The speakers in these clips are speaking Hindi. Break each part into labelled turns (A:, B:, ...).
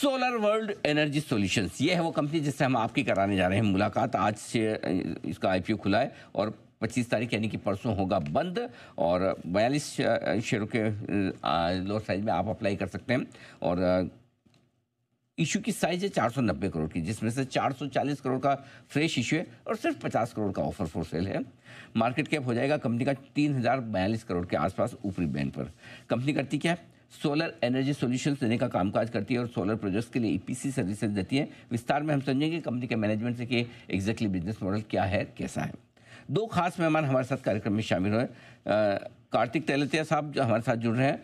A: सोलर वर्ल्ड एनर्जी सॉल्यूशंस, ये है वो कंपनी जिससे हम आपकी कराने जा रहे हैं मुलाकात। आज से इसका आईपीओ खुला है और 25 तारीख यानी कि परसों होगा बंद, और 42 शेयरों के लोअर साइज में आप अप्लाई कर सकते हैं। और इशू की साइज है 490 करोड़ की, जिसमें से 440 करोड़ का फ्रेश इशू है और सिर्फ 50 करोड़ का ऑफर फॉर सेल है। मार्केट कैप हो जाएगा कंपनी का 3042 करोड़ के आसपास ऊपरी बैंड पर। कंपनी करती क्या है? सोलर एनर्जी सॉल्यूशंस देने का कामकाज करती है और सोलर प्रोजेक्ट्स के लिए ईपीसी सर्विसेज देती है। विस्तार में हम समझेंगे कंपनी के मैनेजमेंट से कि एग्जैक्टली बिजनेस मॉडल क्या है, कैसा है। दो खास मेहमान हमारे साथ कार्यक्रम में शामिल हुए। कार्तिक तेलतिया साहब जो हमारे साथ जुड़ रहे हैं।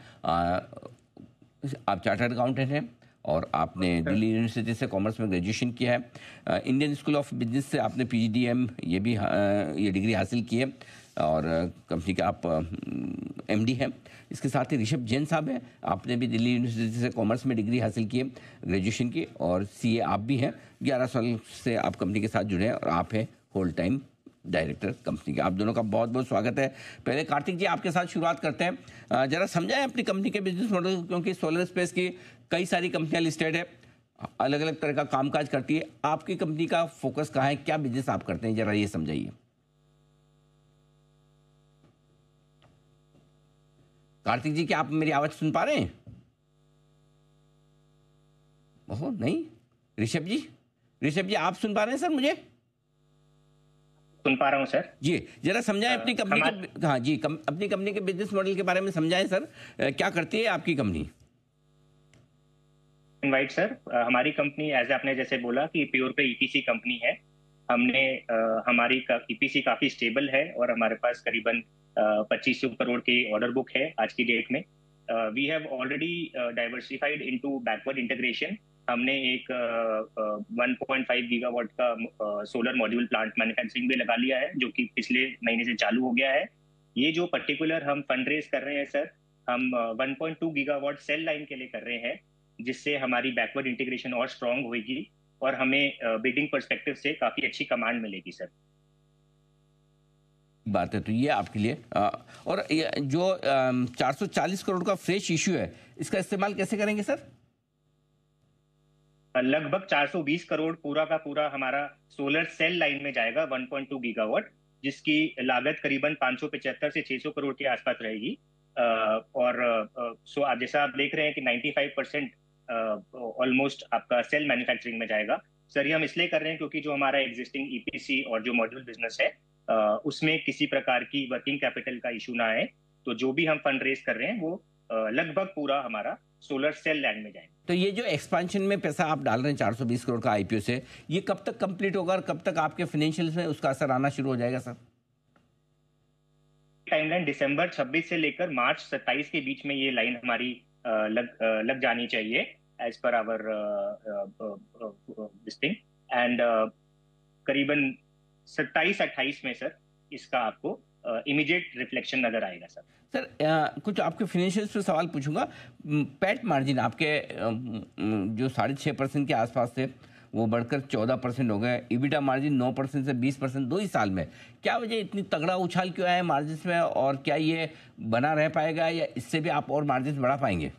A: आप चार्टर्ड अकाउंटेंट हैं और आपने दिल्ली यूनिवर्सिटी से कॉमर्स में ग्रेजुएशन किया है। इंडियन स्कूल ऑफ बिजनेस से आपने पीजीडीएम ये डिग्री हासिल की है और कंपनी के आप एमडी हैं। इसके साथ ही ऋषभ जैन साहब हैं, आपने भी दिल्ली यूनिवर्सिटी से कॉमर्स में डिग्री हासिल की है, ग्रेजुएशन की, और सीए आप भी हैं। 11 साल से आप कंपनी के साथ जुड़े हैं और आप हैं होल टाइम डायरेक्टर कंपनी के। आप दोनों का बहुत बहुत स्वागत है। पहले कार्तिक जी आपके साथ शुरुआत करते हैं। जरा समझाएं अपनी कंपनी के बिजनेस मॉडल, क्योंकि सोलर स्पेस की कई सारी कंपनियां लिस्टेड है, अलग अलग तरह का कामकाज करती है। आपकी कंपनी का फोकस कहाँ है, क्या बिजनेस आप करते हैं, जरा ये समझाइए। कार्तिक जी क्या आप मेरी आवाज सुन पा रहे हैं? ओहो नहीं। ऋषभ जी आप सुन पा रहे हैं सर? मुझे
B: सुन पा रहा हूं सर
A: जी। जरा समझाएं अपनी कंपनी के, हाँ जी, अपनी कंपनी के बिजनेस मॉडल के बारे में समझाएं सर। क्या करती है आपकी कंपनी?
B: इनवाइट सर, हमारी कंपनी एज आपने जैसे बोला कि प्योर पे ईपीसी कंपनी है। हमने हमारी ईपीसी काफी स्टेबल है और हमारे पास करीबन 2500 करोड़ की ऑर्डर बुक है आज की डेट में। We have already diversified into backward integration. हमने एक 1.5 गीगावाट का सोलर मॉड्यूल प्लांट मैन्युफैक्चरिंग में लगा लिया है, जो कि पिछले महीने से चालू हो गया है। ये जो पर्टिकुलर हम फंड रेज कर रहे हैं सर, हम 1.2 गीगावाट सेल लाइन के लिए कर रहे हैं, जिससे हमारी बैकवर्ड इंटीग्रेशन और स्ट्रांग होगी और हमें बिडिंग पर्सपेक्टिव से काफी अच्छी कमांड मिलेगी सर।
A: बात है तो ये आपके लिए और ये जो 440 करोड़ का फ्रेश इश्यू है, इसका इस्तेमाल कैसे करेंगे सर?
B: लगभग 420 करोड़ पूरा का पूरा हमारा सोलर सेल लाइन में जाएगा 1.2 गीगावाट, जिसकी लागत करीबन 575 से 600 करोड़ के आसपास रहेगी। और सो आप जैसा आप देख रहे हैं कि 95% ऑलमोस्ट आपका सेल मैन्युफैक्चरिंग में जाएगा सर। ये हम इसलिए कर रहे हैं क्योंकि जो हमारा एग्जिस्टिंग ईपीसी और जो मॉड्यूल बिजनेस है उसमें किसी प्रकार की वर्किंग कैपिटल का इशू ना आए। तो जो भी हम फंड रेज कर रहे हैं वो लगभग पूरा हमारा सोलर सेल लैंड में जाएगा।
A: तो ये जो एक्सपेंशन में पैसा आप डाल रहे हैं 420 करोड़ का आईपीओ से, ये कब तक कंप्लीट होगा और कब तक आपके फाइनेंशियल्स में उसका असर आना शुरू हो जाएगा सर?
B: टाइमलाइन दिसंबर 26 से लेकर मार्च 27 के बीच में ये लाइन हमारी लग जानी चाहिए as per hour this thing. And करीबन 27-28 में सर इसका आपको इमीडिएट रिफ्लेक्शन नजर आएगा सर।
A: सर कुछ आपके फाइनेंशियल्स पे सवाल पूछूंगा। पैट मार्जिन आपके जो 6.5% के आसपास थे वो बढ़कर 14% हो गए। इबिटा मार्जिन 9% से 20% 2 ही साल में। क्या वजह इतनी तगड़ा उछाल क्यों आया है मार्जिन में, और क्या ये बना रह पाएगा या इससे भी आप और मार्जिन बढ़ा पाएंगे?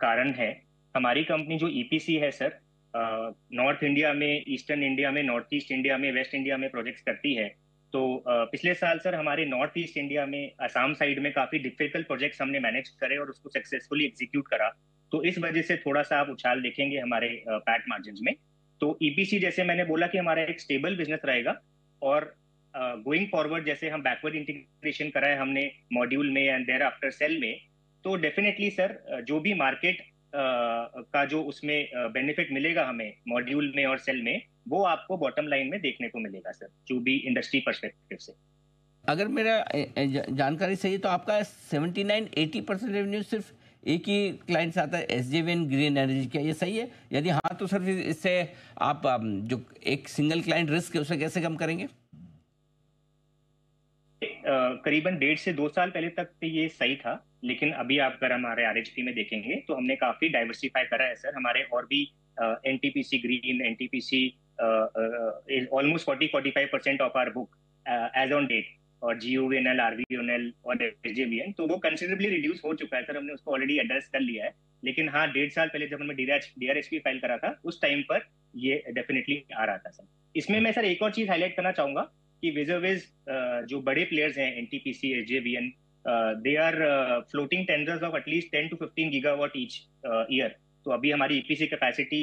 B: कारण है हमारी कंपनी जो ईपीसी है सर, नॉर्थ इंडिया में, ईस्टर्न इंडिया में, नॉर्थ ईस्ट इंडिया में, वेस्ट इंडिया में प्रोजेक्ट्स करती है। तो पिछले साल सर हमारे नॉर्थ ईस्ट इंडिया में असम साइड में काफी डिफिकल्ट प्रोजेक्ट्स हमने मैनेज करे और उसको सक्सेसफुली एग्जीक्यूट करा। तो इस वजह से थोड़ा सा आप उछाल देखेंगे हमारे पैट मार्जिन में। तो ईपीसी जैसे मैंने बोला कि हमारा एक स्टेबल बिजनेस रहेगा, और गोइंग फॉरवर्ड जैसे हम बैकवर्ड इंटीग्रेशन कराए हमने मॉड्यूल में एंड देयर आफ्टर सेल में, तो डेफिनेटली सर जो भी मार्केट का जो उसमें बेनिफिट मिलेगा हमें मॉड्यूल में और सेल में, वो आपको बॉटम लाइन में देखने को मिलेगा सर, जो भी इंडस्ट्री पर्सपेक्टिव से।
A: अगर मेरा जानकारी सही है तो आपका 79-80% रेवेन्यू सिर्फ एक ही क्लाइंट से आता है, एसजेवीएन ग्रीन एनर्जी। क्या ये सही है? यदि हाँ तो सर फिर इससे आप जो एक सिंगल क्लाइंट रिस्क है उसे कैसे कम करेंगे?
B: करीबन 1.5 से 2 साल पहले तक ये सही था, लेकिन अभी आप अगर हमारे आरएचपी में देखेंगे तो हमने काफी डाइवर्सिफाई करा है सर। हमारे और भी NTPC green, NTPC almost 40-45% of our book as on date और GUVNL, RVNL और SJVN, तो वो कंसिडरेबली रिड्यूस हो चुका है सर, हमने उसको ऑलरेडी एड्रेस कर लिया है। लेकिन हाँ, 1.5 साल पहले जब हमने DRHP फाइल करा था, उस टाइम पर ये डेफिनेटली आ रहा था सर। इसमें मैं सर एक और चीज हाईलाइट करना चाहूंगा कि विजर्विज जो बड़े प्लेयर्स हैं, NTPC, SJVN, they are floating tenders of at least 10 to 15 gigawatt each year. तो अभी हमारी EPC कैपेसिटी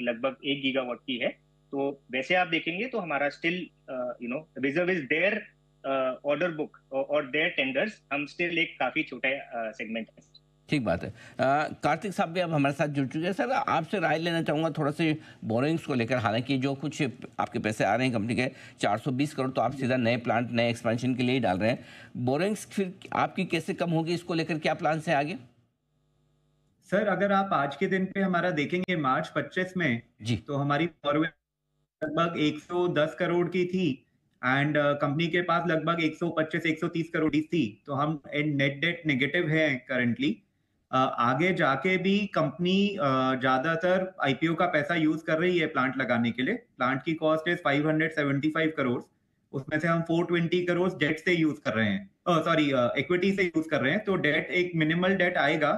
B: लगभग 1 गीगावाट की है। तो वैसे आप देखेंगे तो हमारा still reserve is their order book और देयर टेंडर्स, हम स्टिल एक काफी छोटे सेगमेंट है।
A: ठीक बात है। कार्तिक साहब भी अब हमारे साथ जुड़ चुके हैं। सर, आपसे राय लेना चाहूँगा थोड़ा से बोरिंग्स को लेकर। हालांकि जो कुछ आपके पैसे आ रहे हैं कंपनी के 420 करोड़, तो आप सीधा नए प्लांट, नए एक्सपेंशन के लिए ही डाल रहे हैं। बोरिंग्स फिर आपकी कैसे कम होगी, इसको लेकर क्या प्लान है आगे?
C: सर, अगर आप आज के दिन पे हमारा देखेंगे मार्च 25 में
A: जी,
C: तो हमारी बोरोइंग लगभग 110 करोड़ की थी एंड कंपनी के पास लगभग 125-130 करोड़ की थी। तो हम नेट डेट नेगेटिव है करेंटली। आगे जाके भी कंपनी ज्यादातर IPO का पैसा यूज कर रही है प्लांट लगाने के लिए। प्लांट की कॉस्ट है 575 करोड़, उसमें से हम 420 करोड़ डेट से यूज कर रहे हैं, सॉरी इक्विटी से यूज कर रहे हैं। तो डेट एक मिनिमल डेट आएगा,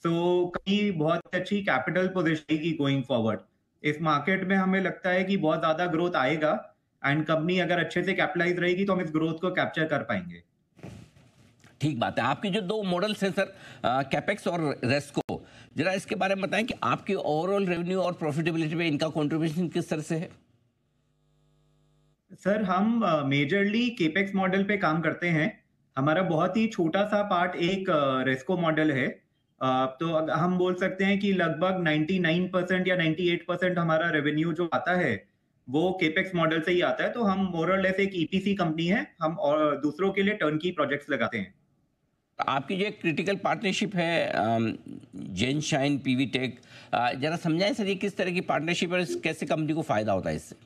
C: तो कहीं बहुत अच्छी कैपिटल पोजीशन की गोइंग फॉरवर्ड। इस मार्केट में हमें लगता है कि बहुत ज्यादा ग्रोथ आएगा एंड कंपनी अगर अच्छे से कैपिटलाइज रहेगी तो हम इस ग्रोथ को कैप्चर कर पाएंगे।
A: ठीक बात है। आपके जो दो मॉडल्स हैं सर, कैपेक्स और रेस्को, जरा इसके बारे में बताएं कि आपकी ओवरऑल रेवेन्यू और प्रॉफिटेबिलिटी में इनका कंट्रीब्यूशन किस तरह से है?
C: सर, हम मेजरली केपेक्स मॉडल पे काम करते हैं। हमारा बहुत ही छोटा सा पार्ट एक रेस्को मॉडल है। तो हम बोल सकते हैं कि लगभग 99% या 98% हमारा रेवेन्यू जो आता है वो केपेक्स मॉडल से ही आता है। तो हम मोर और लेस एक EPC कंपनी है, हम और दूसरों के लिए टर्नकी प्रोजेक्ट्स लगाते हैं।
A: आपकी जो एक क्रिटिकल पार्टनरशिप है जेनशाइन PV टेक, जरा समझाएं सर, ये किस तरह की पार्टनरशिप है, कैसे कंपनी को फायदा होता है इससे?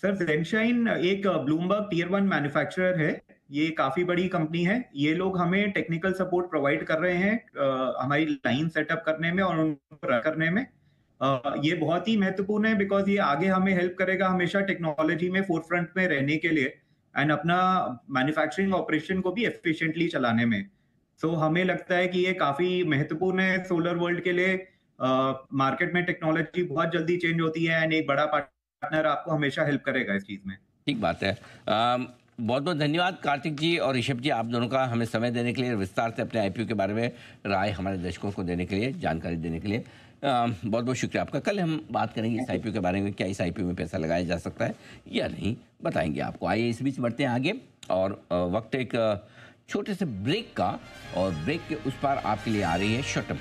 C: सर, जेनशाइन एक ब्लूमबर्ग Tier 1 मैन्युफैक्चरर है। ये काफी बड़ी कंपनी है। ये लोग हमें टेक्निकल सपोर्ट प्रोवाइड कर रहे हैं हमारी लाइन सेटअप करने में और उनको रन करने में। ये बहुत ही महत्वपूर्ण है बिकॉज ये आगे हमें हेल्प करेगा हमेशा टेक्नोलॉजी में फोरफ्रंट में रहने के लिए एंड अपना मैन्युफैक्चरिंग ऑपरेशन को भी एफिशिएंटली चलाने में। सो हमें लगता है कि ये काफी महत्वपूर्ण है सोलर वर्ल्ड के लिए। मार्केट में टेक्नोलॉजी बहुत जल्दी चेंज होती है एंड एक बड़ा पार्टनर आपको हमेशा हेल्प करेगा इस चीज में।
A: ठीक बात है। बहुत बहुत धन्यवाद कार्तिक जी और ऋषभ जी, आप दोनों का हमें समय देने के लिए, विस्तार से अपने IPO के बारे में राय हमारे दर्शकों को देने के लिए, जानकारी देने के लिए बहुत बहुत शुक्रिया आपका। कल हम बात करेंगे इस IPO के बारे में, क्या इस IPO में पैसा लगाया जा सकता है या नहीं, बताएंगे आपको। आइए इस बीच बढ़ते हैं आगे और वक्त एक छोटे से ब्रेक का, और ब्रेक के उस पार आपके लिए आ रही है शॉर्ट टर्म